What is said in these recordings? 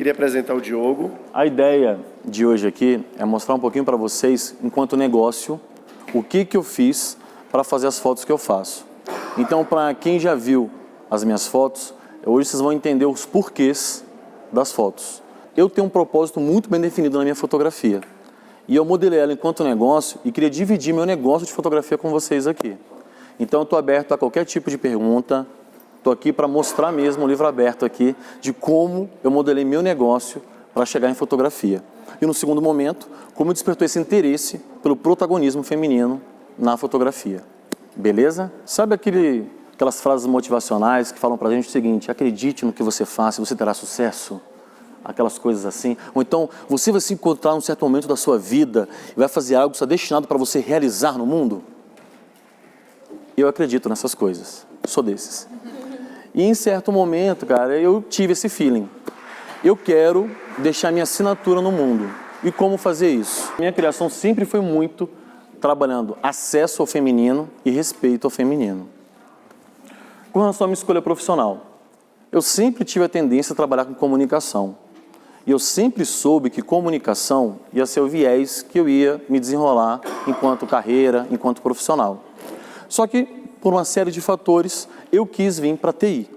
Queria apresentar o Diogo. A ideia de hoje aqui é mostrar um pouquinho para vocês, enquanto negócio, o que eu fiz para fazer as fotos que eu faço. Então, para quem já viu as minhas fotos, hoje vocês vão entender os porquês das fotos. Eu tenho um propósito muito bem definido na minha fotografia. E eu modelei ela enquanto negócio e queria dividir meu negócio de fotografia com vocês aqui. Então, eu estou aberto a qualquer tipo de pergunta. Estou aqui para mostrar mesmo, um livro aberto aqui, de como eu modelei meu negócio para chegar em fotografia. E no segundo momento, como despertou esse interesse pelo protagonismo feminino na fotografia. Beleza? Sabe aquelas frases motivacionais que falam para a gente o seguinte: acredite no que você faz e você terá sucesso? Aquelas coisas assim. Ou então, você vai se encontrar num certo momento da sua vida e vai fazer algo que está destinado para você realizar no mundo? Eu acredito nessas coisas. Sou desses. E em certo momento, cara, eu tive esse feeling. Eu quero deixar minha assinatura no mundo. E como fazer isso? Minha criação sempre foi muito trabalhando acesso ao feminino e respeito ao feminino. Com relação à minha escolha profissional, eu sempre tive a tendência a trabalhar com comunicação. E eu sempre soube que comunicação ia ser o viés que eu ia me desenrolar enquanto carreira, enquanto profissional. Só que, por uma série de fatores, eu quis vir para a TI.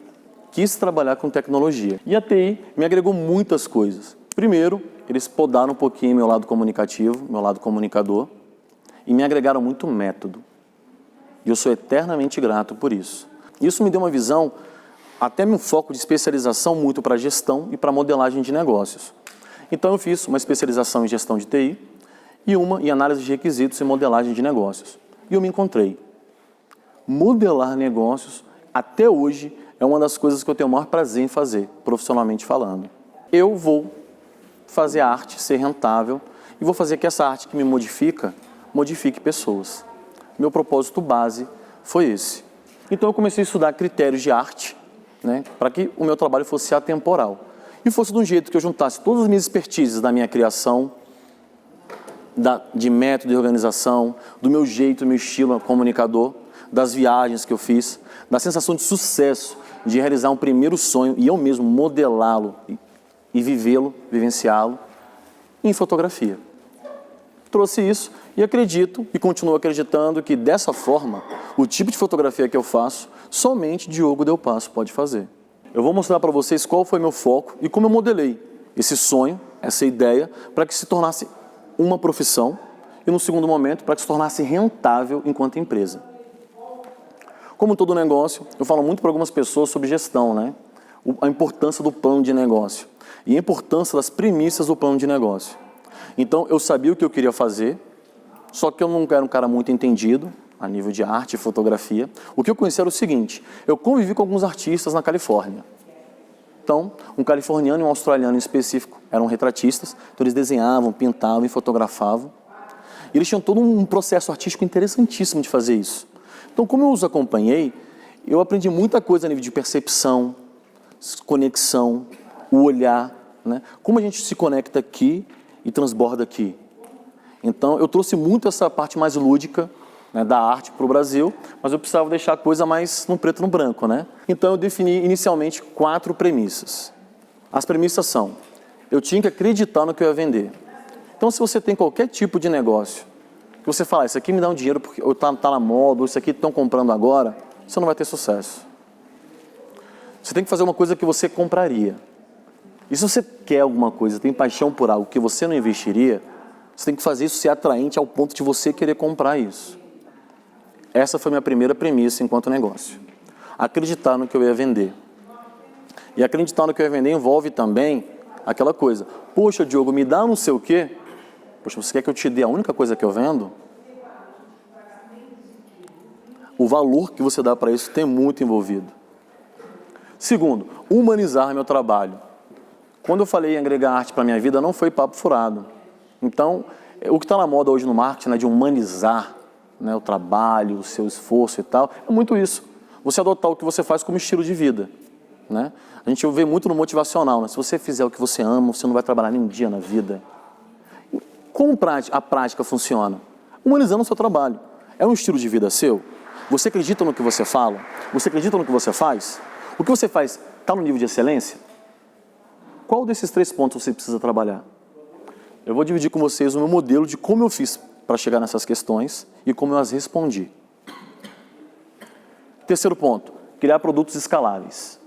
Quis trabalhar com tecnologia. E a TI me agregou muitas coisas. Primeiro, eles podaram um pouquinho meu lado comunicativo, meu lado comunicador, e me agregaram muito método. E eu sou eternamente grato por isso. Isso me deu uma visão, até um foco de especialização muito para gestão e para modelagem de negócios. Então eu fiz uma especialização em gestão de TI e uma em análise de requisitos e modelagem de negócios. E eu me encontrei. Modelar negócios, até hoje, é uma das coisas que eu tenho o maior prazer em fazer, profissionalmente falando. Eu vou fazer a arte ser rentável e vou fazer que essa arte que me modifique pessoas. Meu propósito base foi esse. Então eu comecei a estudar critérios de arte, né, para que o meu trabalho fosse atemporal. E fosse de um jeito que eu juntasse todas as minhas expertises da minha criação, de método de organização, do meu jeito, do meu estilo comunicador, das viagens que eu fiz, da sensação de sucesso, de realizar um primeiro sonho e eu mesmo modelá-lo e vivê-lo, vivenciá-lo em fotografia. Trouxe isso e acredito e continuo acreditando que dessa forma, o tipo de fotografia que eu faço, somente Diogo Del Passo pode fazer. Eu vou mostrar para vocês qual foi meu foco e como eu modelei esse sonho, essa ideia, para que se tornasse uma profissão e no segundo momento, para que se tornasse rentável enquanto empresa. Como todo negócio, eu falo muito para algumas pessoas sobre gestão, né? A importância do plano de negócio e a importância das premissas do plano de negócio. Então, eu sabia o que eu queria fazer, só que eu não era um cara muito entendido a nível de arte e fotografia. O que eu conheci era o seguinte: eu convivi com alguns artistas na Califórnia. Então, um californiano e um australiano em específico eram retratistas, então eles desenhavam, pintavam e fotografavam. E eles tinham todo um processo artístico interessantíssimo de fazer isso. Então, como eu os acompanhei, eu aprendi muita coisa a nível de percepção, conexão, o olhar, né? Como a gente se conecta aqui e transborda aqui. Então, eu trouxe muito essa parte mais lúdica, né, da arte para o Brasil, mas eu precisava deixar a coisa mais no preto e no branco, né? Então, eu defini inicialmente 4 premissas. As premissas são: eu tinha que acreditar no que eu ia vender. Então, se você tem qualquer tipo de negócio, que você fala, isso aqui me dá um dinheiro porque ou tá na moda, ou isso aqui estão comprando agora, você não vai ter sucesso. Você tem que fazer uma coisa que você compraria. E se você quer alguma coisa, tem paixão por algo que você não investiria, você tem que fazer isso ser atraente ao ponto de você querer comprar isso. Essa foi a minha primeira premissa enquanto negócio. Acreditar no que eu ia vender. E acreditar no que eu ia vender envolve também aquela coisa: poxa, Diogo, me dá não sei o quê. Poxa, você quer que eu te dê a única coisa que eu vendo? O valor que você dá para isso tem muito envolvido. Segundo, humanizar meu trabalho. Quando eu falei em agregar arte para a minha vida, não foi papo furado. Então, o que está na moda hoje no marketing, né, de humanizar, né, o trabalho, o seu esforço e tal, é muito isso. Você adotar o que você faz como estilo de vida, né? A gente vê muito no motivacional, né? Se você fizer o que você ama, você não vai trabalhar nem um dia na vida. Como a prática funciona? Humanizando o seu trabalho. É um estilo de vida seu? Você acredita no que você fala? Você acredita no que você faz? O que você faz está no nível de excelência? Qual desses 3 pontos você precisa trabalhar? Eu vou dividir com vocês o meu modelo de como eu fiz para chegar nessas questões e como eu as respondi. Terceiro ponto, criar produtos escaláveis.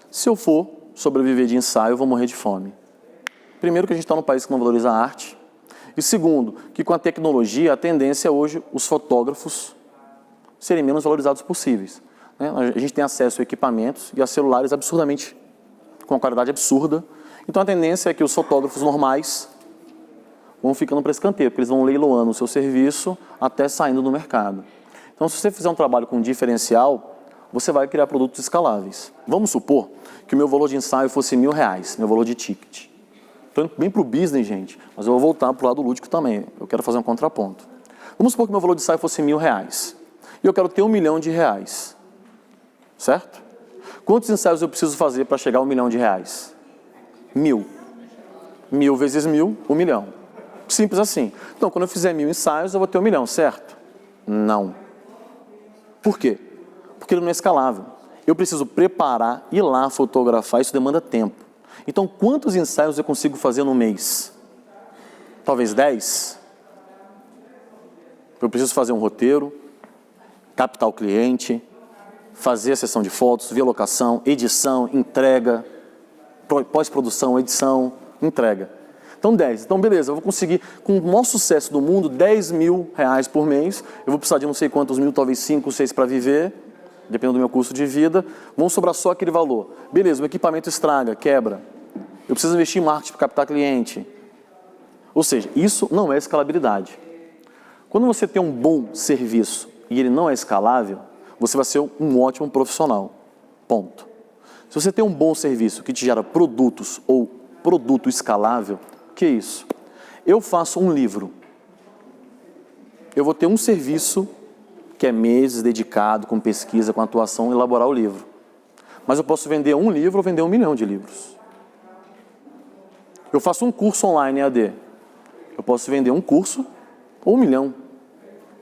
Se eu for sobreviver de ensaio, eu vou morrer de fome. Primeiro, que a gente está num país que não valoriza a arte. E segundo, que com a tecnologia, a tendência é hoje os fotógrafos serem menos valorizados possíveis. A gente tem acesso a equipamentos e a celulares absurdamente, com uma qualidade absurda. Então a tendência é que os fotógrafos normais vão ficando para escanteio, porque eles vão leiloando o seu serviço até saindo do mercado. Então, se você fizer um trabalho com diferencial, você vai criar produtos escaláveis. Vamos supor que o meu valor de ensaio fosse R$1.000, meu valor de ticket. Estou indo bem para o business, gente, mas eu vou voltar para o lado lúdico também. Eu quero fazer um contraponto. Vamos supor que meu valor de ensaio fosse R$1.000 e eu quero ter R$1 milhão, certo? Quantos ensaios eu preciso fazer para chegar a R$1 milhão? 1.000. 1.000 vezes 1.000, 1 milhão. Simples assim. Então, quando eu fizer 1.000 ensaios, eu vou ter 1 milhão, certo? Não. Por quê? Porque ele não é escalável. Eu preciso preparar, ir lá, fotografar, isso demanda tempo. Então, quantos ensaios eu consigo fazer no mês? Talvez 10? Eu preciso fazer um roteiro, captar o cliente, fazer a sessão de fotos, ver locação, edição, entrega, pós-produção, edição, entrega. Então 10. Então beleza, eu vou conseguir, com o maior sucesso do mundo, R$10.000 por mês. Eu vou precisar de não sei quantos mil, talvez 5, 6 para viver, dependendo do meu custo de vida. Vão sobrar só aquele valor. Beleza, o equipamento estraga, quebra. Eu preciso investir em marketing para captar cliente. Ou seja, isso não é escalabilidade. Quando você tem um bom serviço e ele não é escalável, você vai ser um ótimo profissional. Ponto. Se você tem um bom serviço que te gera produtos ou produto escalável, o que é isso? Eu faço um livro. Eu vou ter um serviço que é meses dedicado, com pesquisa, com atuação, elaborar o livro. Mas eu posso vender um livro ou vender 1 milhão de livros. Eu faço um curso online EAD. Eu posso vender um curso ou 1 milhão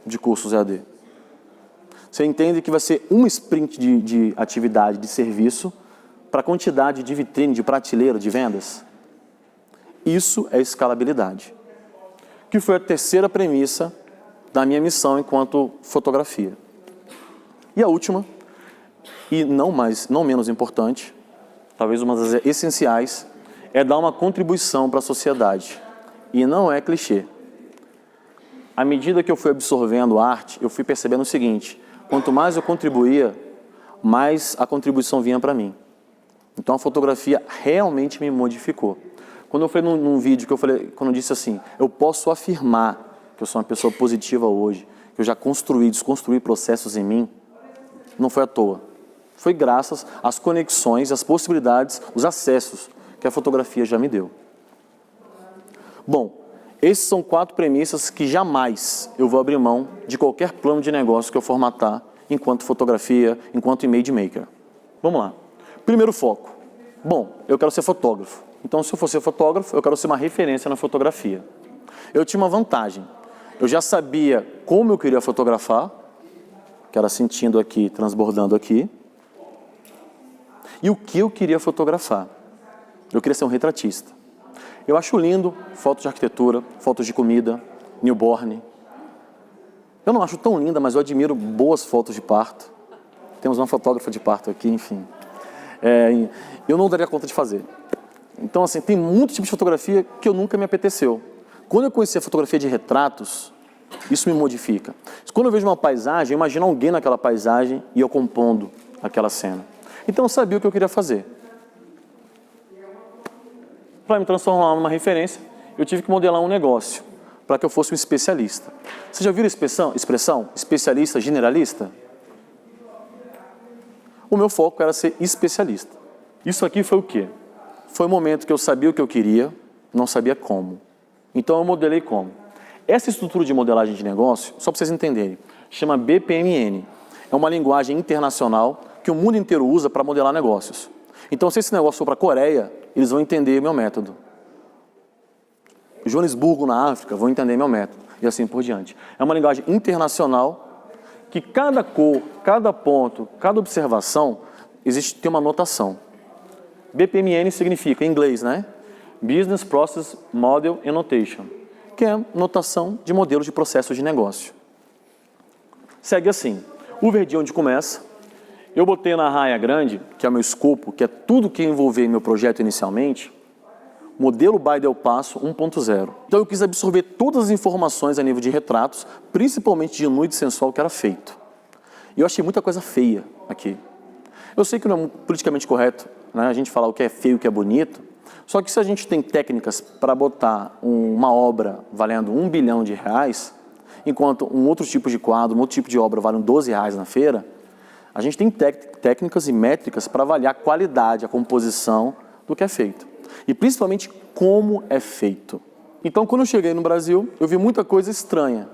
de cursos EAD. Você entende que vai ser um sprint de atividade, de serviço, para a quantidade de vitrine, de prateleira, de vendas? Isso é escalabilidade. Que foi a terceira premissa da minha missão enquanto fotografia. E a última, e não menos importante, talvez uma das essenciais, é dar uma contribuição para a sociedade. E não é clichê. À medida que eu fui absorvendo arte, eu fui percebendo o seguinte: quanto mais eu contribuía, mais a contribuição vinha para mim. Então a fotografia realmente me modificou. Quando eu falei num vídeo, quando eu disse assim, eu posso afirmar que eu sou uma pessoa positiva hoje, que eu já desconstruí processos em mim, não foi à toa. Foi graças às conexões, às possibilidades, os acessos que a fotografia já me deu. Bom, esses são 4 premissas que jamais eu vou abrir mão de qualquer plano de negócio que eu formatar enquanto fotografia, enquanto image maker. Vamos lá. Primeiro foco. Bom, eu quero ser fotógrafo. Então, se eu for ser fotógrafo, eu quero ser uma referência na fotografia. Eu tinha uma vantagem. Eu já sabia como eu queria fotografar, que era sentindo aqui, transbordando aqui, e o que eu queria fotografar. Eu queria ser um retratista. Eu acho lindo fotos de arquitetura, fotos de comida, newborn. Eu não acho tão linda, mas eu admiro boas fotos de parto. Temos uma fotógrafa de parto aqui, enfim. Eu não daria conta de fazer. Então, assim, tem muito tipo de fotografia que eu nunca me apeteceu. Quando eu conheci a fotografia de retratos, isso me modifica. Quando eu vejo uma paisagem, eu imagino alguém naquela paisagem e eu compondo aquela cena. Então, eu sabia o que eu queria fazer. Para me transformar numa referência, eu tive que modelar um negócio para que eu fosse um especialista. Você já ouviu a expressão especialista generalista? O meu foco era ser especialista. Isso aqui foi o quê? Foi o momento que eu sabia o que eu queria, não sabia como. Então eu modelei como. Essa estrutura de modelagem de negócio, só para vocês entenderem, chama BPMN. É uma linguagem internacional que o mundo inteiro usa para modelar negócios. Então, se esse negócio for para a Coreia, eles vão entender o meu método. Joanesburgo, na África, vão entender meu método. E assim por diante. É uma linguagem internacional que cada cor, cada ponto, cada observação, tem uma notação. BPMN significa, em inglês, né? Business Process Model and Notation, que é notação de modelos de processo de negócio. Segue assim, o verdinho onde começa, eu botei na raia grande, que é o meu escopo, que é tudo que envolver meu projeto inicialmente, modelo by Del Passo 1.0. Então eu quis absorver todas as informações a nível de retratos, principalmente de nu e de sensual que era feito. E eu achei muita coisa feia aqui. Eu sei que não é politicamente correto, né, a gente falar o que é feio e o que é bonito, só que se a gente tem técnicas para botar uma obra valendo R$1 bilhão, enquanto um outro tipo de quadro, um outro tipo de obra vale R$12 na feira, a gente tem técnicas e métricas para avaliar a qualidade, a composição do que é feito. E principalmente como é feito. Então, quando eu cheguei no Brasil, eu vi muita coisa estranha,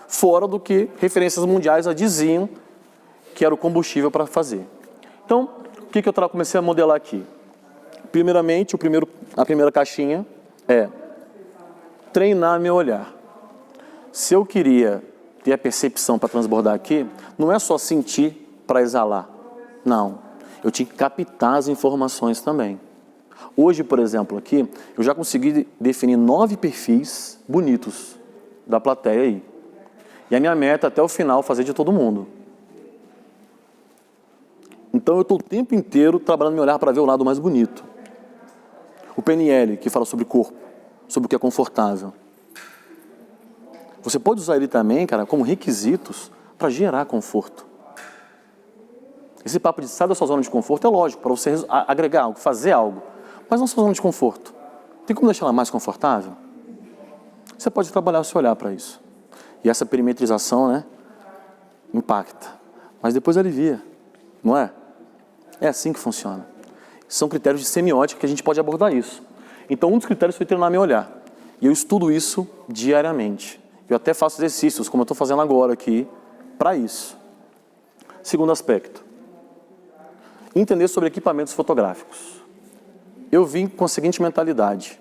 fora do que referências mundiais já diziam que era o combustível para fazer. Então, o que eu comecei a modelar aqui? Primeiramente, a primeira caixinha é treinar meu olhar. Se eu queria ter a percepção para transbordar aqui, não é só sentir para exalar. Não, eu tinha que captar as informações também. Hoje, por exemplo, aqui, eu já consegui definir 9 perfis bonitos da plateia aí. E a minha meta até o final fazer de todo mundo. Então eu estou o tempo inteiro trabalhando meu olhar para ver o lado mais bonito. O PNL, que fala sobre corpo, sobre o que é confortável. Você pode usar ele também, cara, como requisitos para gerar conforto. Esse papo de sair da sua zona de conforto é lógico, para você agregar algo, fazer algo. Mas não sua zona de conforto. Tem como deixar ela mais confortável? Você pode trabalhar o seu olhar para isso. E essa perimetrização, né, impacta. Mas depois alivia, não é? É assim que funciona. São critérios de semiótica que a gente pode abordar isso. Então, um dos critérios foi treinar meu olhar. E eu estudo isso diariamente. Eu até faço exercícios, como eu estou fazendo agora aqui, para isso. Segundo aspecto. Entender sobre equipamentos fotográficos. Eu vim com a seguinte mentalidade.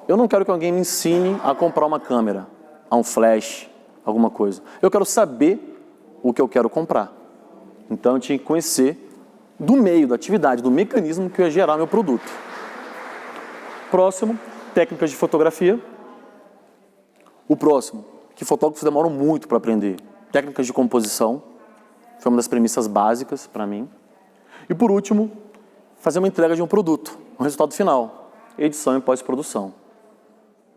Eu não quero que alguém me ensine a comprar uma câmera, a um flash, alguma coisa. Eu quero saber o que eu quero comprar. Então, eu tinha que conhecer do meio, da atividade, do mecanismo que eu ia gerar meu produto. Próximo, técnicas de fotografia. O próximo, que fotógrafos demoram muito para aprender. Técnicas de composição. Foi uma das premissas básicas para mim. E por último, fazer uma entrega de um produto, um resultado final, edição e pós-produção.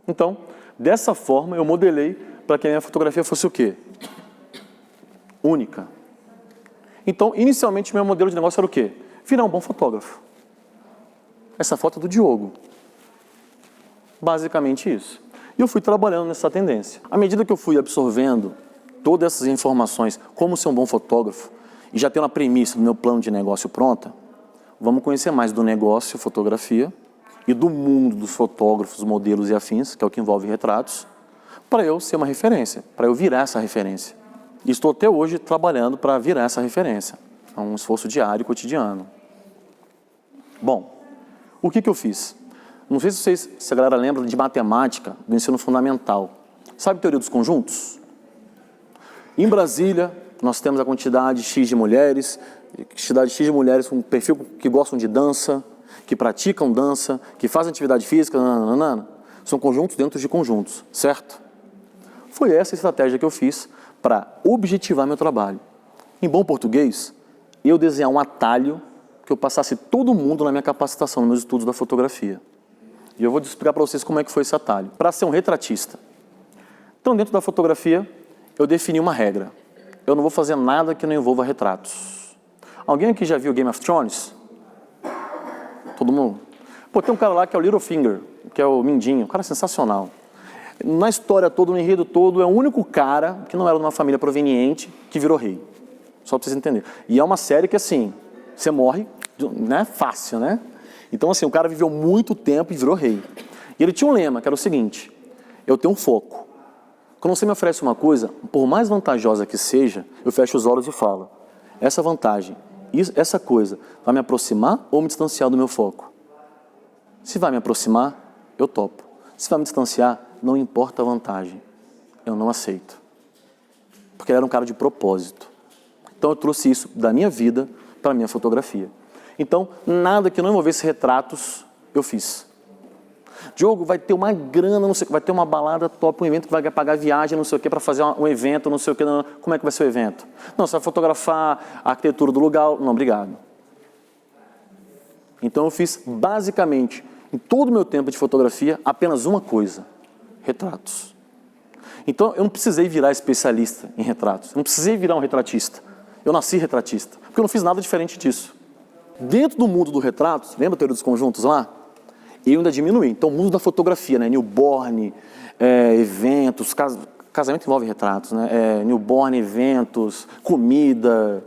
Então, dessa forma, eu modelei para que a minha fotografia fosse o quê? Única. Então, inicialmente, meu modelo de negócio era o quê? Virar um bom fotógrafo. Essa foto é do Diogo. Basicamente isso. E eu fui trabalhando nessa tendência. À medida que eu fui absorvendo todas essas informações, como ser um bom fotógrafo, e já tendo a premissa do meu plano de negócio pronta, vamos conhecer mais do negócio, fotografia, e do mundo dos fotógrafos, modelos e afins, que é o que envolve retratos, para eu ser uma referência, para eu virar essa referência. E estou até hoje trabalhando para virar essa referência. É um esforço diário, cotidiano. Bom, o que eu fiz? Não sei se a galera lembra de matemática do ensino fundamental. Sabe a teoria dos conjuntos? Em Brasília, nós temos a quantidade X de mulheres com um perfil que gostam de dança, que praticam dança, que fazem atividade física, nananana. São conjuntos dentro de conjuntos, certo? Foi essa a estratégia que eu fiz para objetivar meu trabalho. Em bom português, eu desenhar um atalho que eu passasse todo mundo na minha capacitação, nos meus estudos da fotografia. E eu vou explicar para vocês como é que foi esse atalho. Para ser um retratista. Então, dentro da fotografia, eu defini uma regra. Eu não vou fazer nada que não envolva retratos. Alguém aqui já viu Game of Thrones? Todo mundo? Pô, tem um cara lá que é o Littlefinger, que é o Mindinho. Um cara sensacional. Na história toda, no enredo todo, é o único cara que não era de uma família proveniente que virou rei. Só para vocês entenderem. E é uma série que, assim, você morre, né? Fácil, né? Então, assim, o cara viveu muito tempo e virou rei. E ele tinha um lema, que era o seguinte: eu tenho um foco. Quando você me oferece uma coisa, por mais vantajosa que seja, eu fecho os olhos e falo: essa vantagem, essa coisa, vai me aproximar ou me distanciar do meu foco? Se vai me aproximar, eu topo. Se vai me distanciar, não importa a vantagem. Eu não aceito. Porque ele era um cara de propósito. Então eu trouxe isso da minha vida para a minha fotografia. Então, nada que não envolvesse retratos, eu fiz. Diogo, vai ter uma grana, não sei, vai ter uma balada top, um evento que vai pagar viagem, não sei o que, para fazer um evento, não sei o que. Não, como é que vai ser o evento? Não, você vai fotografar a arquitetura do lugar. Não, obrigado. Então eu fiz basicamente, em todo o meu tempo de fotografia, apenas uma coisa: retratos. Então eu não precisei virar especialista em retratos, eu não precisei virar um retratista. Eu nasci retratista, porque eu não fiz nada diferente disso. Dentro do mundo do retrato, lembra a teoria dos conjuntos lá? Eu ainda diminuí. Então, o mundo da fotografia, né? Newborn, eventos, casamento envolve retratos, né? Newborn, eventos, comida,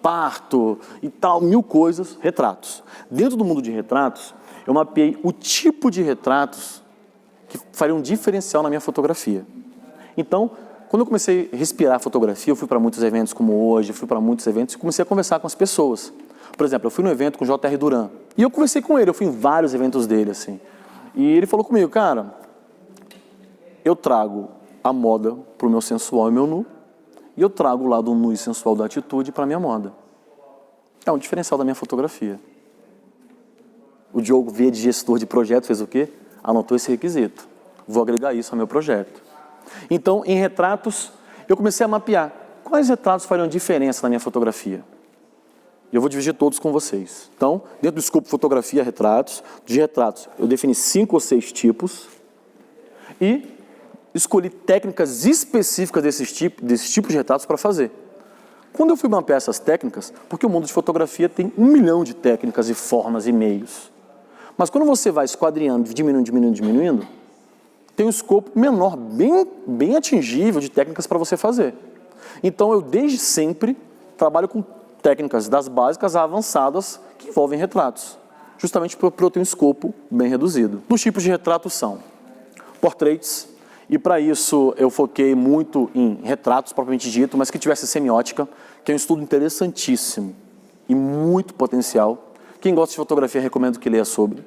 parto e tal, 1000 coisas, retratos. Dentro do mundo de retratos, eu mapeei o tipo de retratos que fariam um diferencial na minha fotografia. Então, quando eu comecei a respirar fotografia, eu fui para muitos eventos como hoje, eu fui para muitos eventos e comecei a conversar com as pessoas. Por exemplo, eu fui num evento com o J.R. Duran. E eu conversei com ele, eu fui em vários eventos dele, assim. E ele falou comigo, cara, eu trago a moda pro meu sensual e meu nu, e eu trago o lado nu e sensual da atitude para minha moda. É um diferencial da minha fotografia. O Diogo veio de gestor de projeto, fez o quê? Anotou esse requisito. Vou agregar isso ao meu projeto. Então, em retratos, eu comecei a mapear quais retratos fariam diferença na minha fotografia. E eu vou dividir todos com vocês. Então, dentro do escopo fotografia, retratos, de retratos, eu defini 5 ou 6 tipos e escolhi técnicas específicas desses tipos de retratos para fazer. Quando eu fui mapear essas técnicas, porque o mundo de fotografia tem 1 milhão de técnicas e formas e meios. Mas quando você vai esquadrinhando, diminuindo, tem um escopo menor, bem atingível de técnicas para você fazer. Então, eu desde sempre trabalho com técnicas das básicas a avançadas que envolvem retratos, justamente por eu ter um escopo bem reduzido. Os tipos de retratos são portraits, e para isso eu foquei muito em retratos propriamente dito, mas que tivesse semiótica, que é um estudo interessantíssimo e muito potencial. Quem gosta de fotografia, recomendo que leia sobre.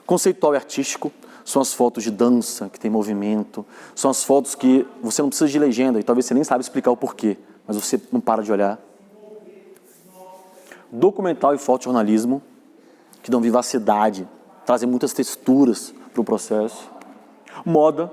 Conceitual e artístico são as fotos de dança, que tem movimento, são as fotos que você não precisa de legenda, e talvez você nem sabe explicar o porquê, mas você não para de olhar. Documental e fotojornalismo, que dão vivacidade, trazem muitas texturas para o processo. Moda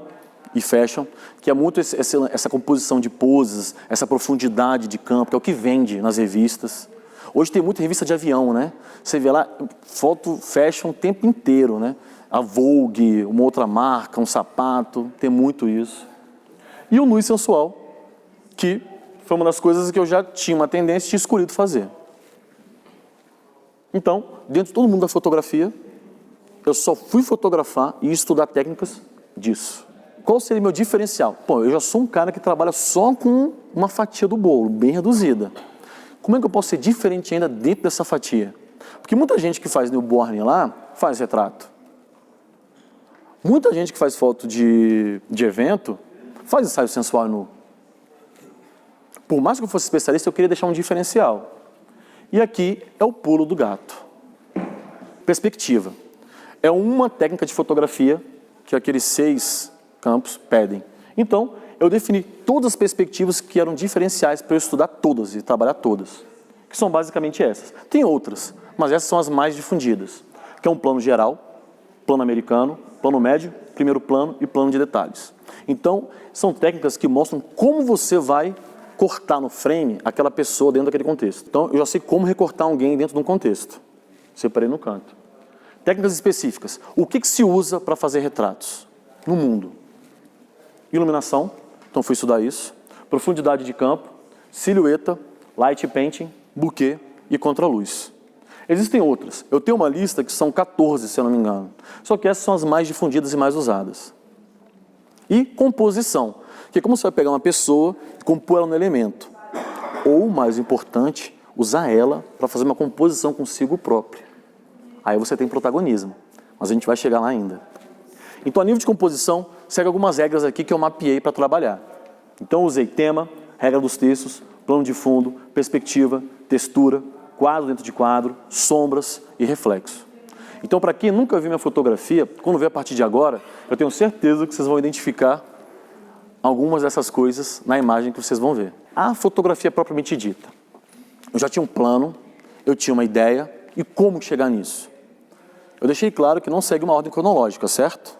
e fashion, que é muito essa composição de poses, essa profundidade de campo, que é o que vende nas revistas. Hoje tem muita revista de avião, né? Você vê lá, foto fashion o tempo inteiro, né? A Vogue, uma outra marca, um sapato, tem muito isso. E o nu e sensual, que foi uma das coisas que eu já tinha uma tendência e tinha escolhido fazer. Então, dentro de todo mundo da fotografia, eu só fui fotografar e estudar técnicas disso. Qual seria meu diferencial? Pô, eu já sou um cara que trabalha só com uma fatia do bolo, bem reduzida. Como é que eu posso ser diferente ainda dentro dessa fatia? Porque muita gente que faz newborn lá, faz retrato. Muita gente que faz foto de evento, faz ensaio sensual e nu. Por mais que eu fosse especialista, eu queria deixar um diferencial. E aqui é o pulo do gato. Perspectiva. É uma técnica de fotografia que aqueles 6 campos pedem. Então, eu defini todas as perspectivas que eram diferenciais para eu estudar todas e trabalhar todas. Que são basicamente essas. Tem outras, mas essas são as mais difundidas. Que é um plano geral, plano americano, plano médio, primeiro plano e plano de detalhes. Então, são técnicas que mostram como você vai cortar no frame aquela pessoa dentro daquele contexto. Então, eu já sei como recortar alguém dentro de um contexto. Separei no canto. Técnicas específicas. O que se usa para fazer retratos no mundo? Iluminação, então fui estudar isso. Profundidade de campo, silhueta, light painting, buquê e contraluz. Existem outras. Eu tenho uma lista que são 14, se eu não me engano. Só que essas são as mais difundidas e mais usadas. E composição, que é como você vai pegar uma pessoa e compor ela no elemento. Ou, mais importante, usar ela para fazer uma composição consigo própria. Aí você tem protagonismo, mas a gente vai chegar lá ainda. Então, a nível de composição, segue algumas regras aqui que eu mapeei para trabalhar. Então, eu usei tema, regra dos textos, plano de fundo, perspectiva, textura, quadro dentro de quadro, sombras e reflexo. Então, para quem nunca viu minha fotografia, quando ver a partir de agora, eu tenho certeza que vocês vão identificar algumas dessas coisas na imagem que vocês vão ver. A fotografia propriamente dita. Eu já tinha um plano, eu tinha uma ideia, E como chegar nisso? Eu deixei claro que não segue uma ordem cronológica, certo?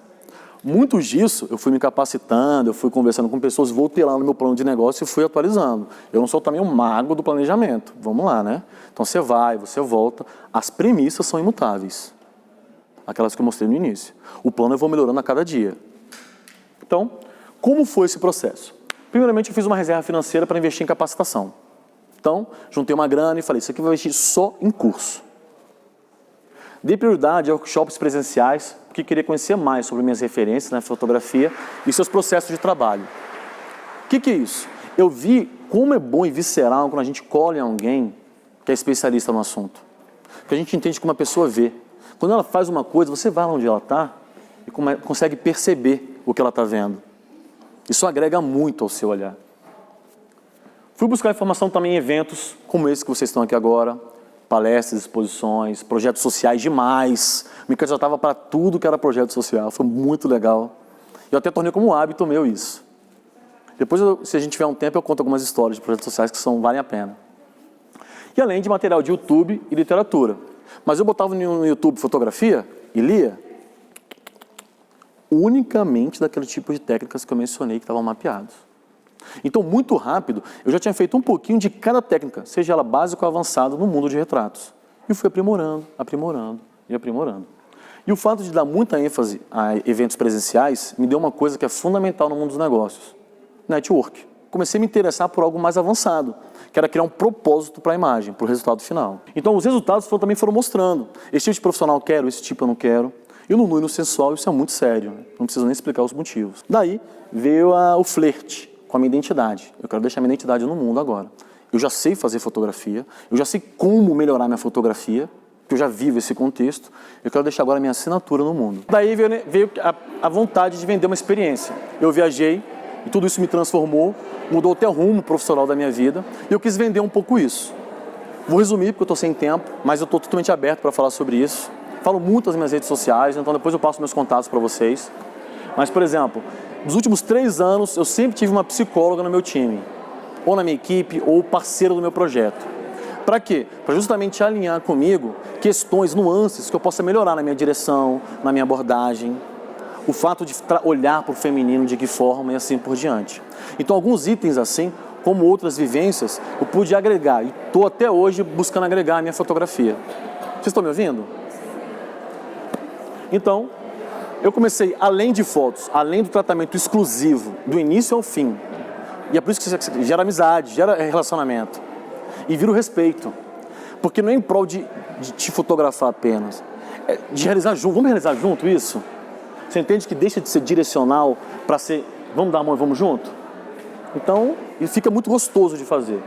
Muitos disso eu fui me capacitando, eu fui conversando com pessoas, voltei lá no meu plano de negócio e fui atualizando. Eu não sou também um mago do planejamento, vamos lá, né? Então você vai, você volta, as premissas são imutáveis. Aquelas que eu mostrei no início. O plano eu vou melhorando a cada dia. Então, como foi esse processo? Primeiramente eu fiz uma reserva financeira para investir em capacitação. Então, juntei uma grana e falei, isso aqui eu vou investir só em curso. Dei prioridade a workshops presenciais, porque queria conhecer mais sobre minhas referências na fotografia e seus processos de trabalho. O que é isso? Eu vi como é bom e visceral quando a gente cola em alguém que é especialista no assunto. Porque a gente entende como a pessoa vê. Quando ela faz uma coisa, você vai lá onde ela está e consegue perceber o que ela está vendo. Isso agrega muito ao seu olhar. Fui buscar informação também em eventos como esse que vocês estão aqui agora, palestras, exposições, projetos sociais demais. Me candidatava para tudo que era projeto social, foi muito legal. Eu até tornei como um hábito meu isso. Depois, se a gente tiver um tempo, eu conto algumas histórias de projetos sociais que valem a pena. E além de material de YouTube e literatura. Mas eu botava no YouTube fotografia e lia unicamente daquele tipo de técnicas que eu mencionei que estavam mapeados. Então, muito rápido, eu já tinha feito um pouquinho de cada técnica, seja ela básica ou avançada, no mundo de retratos. E fui aprimorando, aprimorando e aprimorando. E o fato de dar muita ênfase a eventos presenciais me deu uma coisa que é fundamental no mundo dos negócios: network. Comecei a me interessar por algo mais avançado, que era criar um propósito para a imagem, para o resultado final. Então, os resultados também foram mostrando. Esse tipo de profissional eu quero, esse tipo eu não quero. E no nu e no sensual isso é muito sério, né? Não preciso nem explicar os motivos. Daí veio o flerte com a minha identidade. Eu quero deixar minha identidade no mundo agora. Eu já sei fazer fotografia, eu já sei como melhorar minha fotografia, porque eu já vivo esse contexto, eu quero deixar agora minha assinatura no mundo. Daí veio a vontade de vender uma experiência. Eu viajei e tudo isso me transformou, mudou até o rumo profissional da minha vida, e eu quis vender um pouco isso. Vou resumir porque eu estou sem tempo, mas eu estou totalmente aberto para falar sobre isso. Falo muito nas minhas redes sociais, então depois eu passo meus contatos para vocês. Mas, por exemplo, nos últimos 3 anos, eu sempre tive uma psicóloga no meu time, ou na minha equipe, ou parceiro do meu projeto. Para quê? Para justamente alinhar comigo questões, nuances que eu possa melhorar na minha direção, na minha abordagem, o fato de olhar para o feminino de que forma e assim por diante. Então, alguns itens assim, como outras vivências, eu pude agregar e estou até hoje buscando agregar a minha fotografia. Vocês estão me ouvindo? Então, eu comecei, além de fotos, além do tratamento exclusivo, do início ao fim, e é por isso que gera amizade, gera relacionamento, e vira o respeito, porque não é em prol de te fotografar apenas, é de realizar junto. Vamos realizar junto isso? Você entende que deixa de ser direcional para ser, vamos dar a mão e vamos junto? Então, e fica muito gostoso de fazer.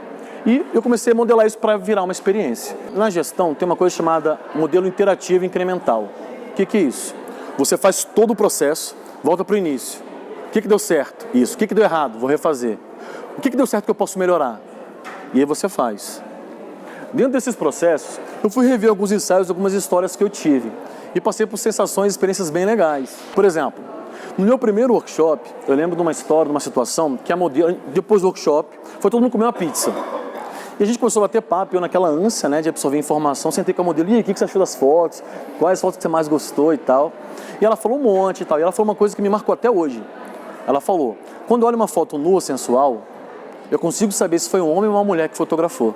E eu comecei a modelar isso para virar uma experiência. Na gestão tem uma coisa chamada modelo interativo incremental. O que é isso? Você faz todo o processo, volta para o início. O que deu certo? Isso. O que deu errado? Vou refazer. O que deu certo que eu posso melhorar? E aí você faz. Dentro desses processos, eu fui rever alguns ensaios, algumas histórias que eu tive. E passei por sensações e experiências bem legais. Por exemplo, no meu primeiro workshop, eu lembro de uma história, de uma situação, que a modelo, depois do workshop, foi todo mundo comer uma pizza. E a gente começou a bater papo, eu naquela ânsia, né, de absorver informação, sentei com a modelo, e aí, o que você achou das fotos? Quais fotos que você mais gostou e tal? E ela falou um monte e tal, e ela falou uma coisa que me marcou até hoje. Ela falou, quando eu olho uma foto nua, sensual, eu consigo saber se foi um homem ou uma mulher que fotografou.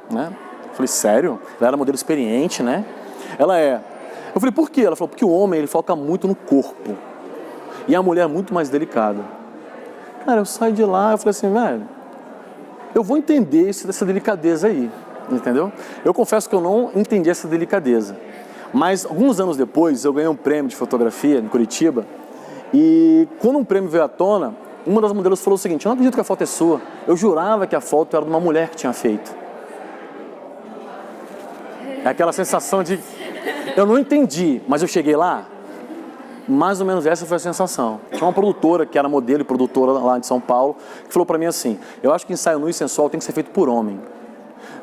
Né? Eu falei, sério? Ela era modelo experiente, né? Ela é. Eu falei, por quê? Ela falou, porque o homem, ele foca muito no corpo. E a mulher é muito mais delicada. Cara, eu saí de lá, eu falei assim, velho, eu vou entender essa delicadeza aí, entendeu? Eu confesso que eu não entendi essa delicadeza. Mas, alguns anos depois, eu ganhei um prêmio de fotografia em Curitiba. E, quando um prêmio veio à tona, uma das modelos falou o seguinte, eu não acredito que a foto é sua. Eu jurava que a foto era de uma mulher que tinha feito. É aquela sensação de, eu não entendi, mas eu cheguei lá. Mais ou menos essa foi a sensação. Tinha uma produtora, que era modelo e produtora lá de São Paulo, que falou pra mim assim, eu acho que ensaio nu e sensual tem que ser feito por homem.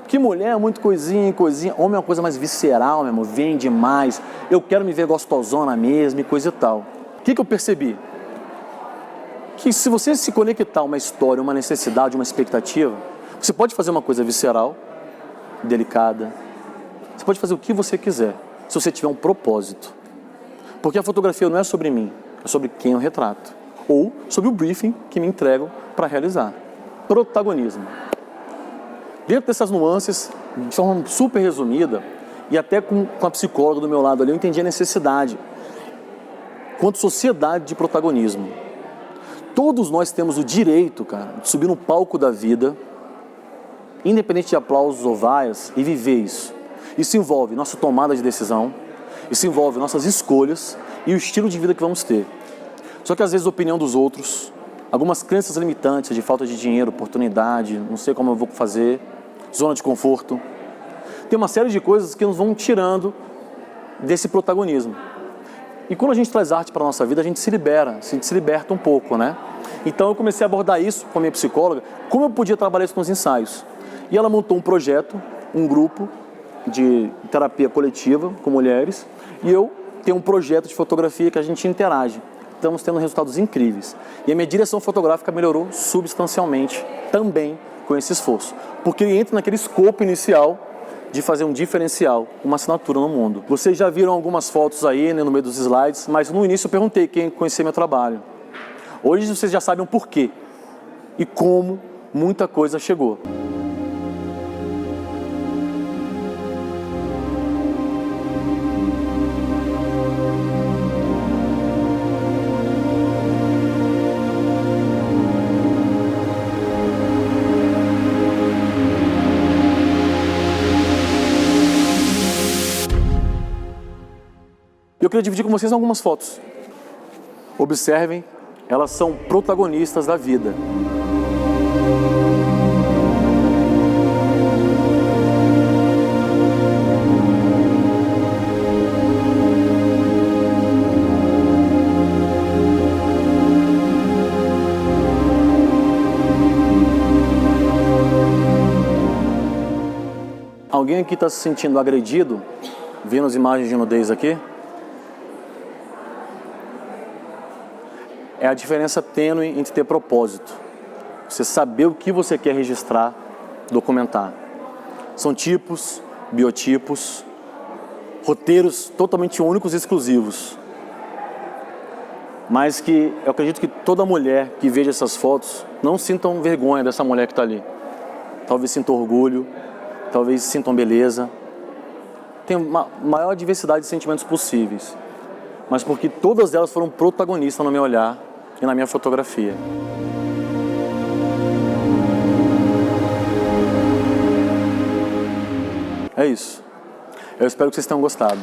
Porque mulher é muito coisinha, coisinha. Homem é uma coisa mais visceral, meu amor, vende mais. Eu quero me ver gostosona mesmo e coisa e tal. O que eu percebi? Que se você se conectar a uma história, uma necessidade, uma expectativa, você pode fazer uma coisa visceral, delicada. Você Você pode fazer o que você quiser, se você tiver um propósito. Porque a fotografia não é sobre mim, é sobre quem eu retrato. Ou sobre o briefing que me entregam para realizar. Protagonismo. Dentro dessas nuances, de forma super resumida, e até com a psicóloga do meu lado ali, eu entendi a necessidade, quanto sociedade, de protagonismo. Todos nós temos o direito, cara, de subir no palco da vida, independente de aplausos ou vaias, e viver isso. Isso envolve nossa tomada de decisão, isso envolve nossas escolhas e o estilo de vida que vamos ter. Só que às vezes a opinião dos outros, algumas crenças limitantes de falta de dinheiro, oportunidade, não sei como eu vou fazer, zona de conforto, tem uma série de coisas que nos vão tirando desse protagonismo. E quando a gente traz arte para a nossa vida, a gente se liberta um pouco, né? Então eu comecei a abordar isso com a minha psicóloga, como eu podia trabalhar isso nos ensaios. E ela montou um projeto, um grupo de terapia coletiva com mulheres, e eu tenho um projeto de fotografia que a gente interage. Estamos tendo resultados incríveis. E a minha direção fotográfica melhorou substancialmente também com esse esforço. Porque ele entra naquele escopo inicial de fazer um diferencial, uma assinatura no mundo. Vocês já viram algumas fotos aí, né, no meio dos slides, mas no início eu perguntei quem conhecia meu trabalho. Hoje vocês já sabem o porquê e como muita coisa chegou. Eu queria dividir com vocês algumas fotos. Observem, elas são protagonistas da vida. Alguém aqui está se sentindo agredido, vendo as imagens de nudez aqui? É a diferença tênue entre ter propósito. Você saber o que você quer registrar, documentar. São tipos, biotipos, roteiros totalmente únicos e exclusivos. Mas que eu acredito que toda mulher que veja essas fotos não sintam vergonha dessa mulher que está ali. Talvez sintam orgulho, talvez sintam beleza. Tem uma maior diversidade de sentimentos possíveis. Mas porque todas elas foram protagonistas no meu olhar e na minha fotografia. É isso. Eu espero que vocês tenham gostado.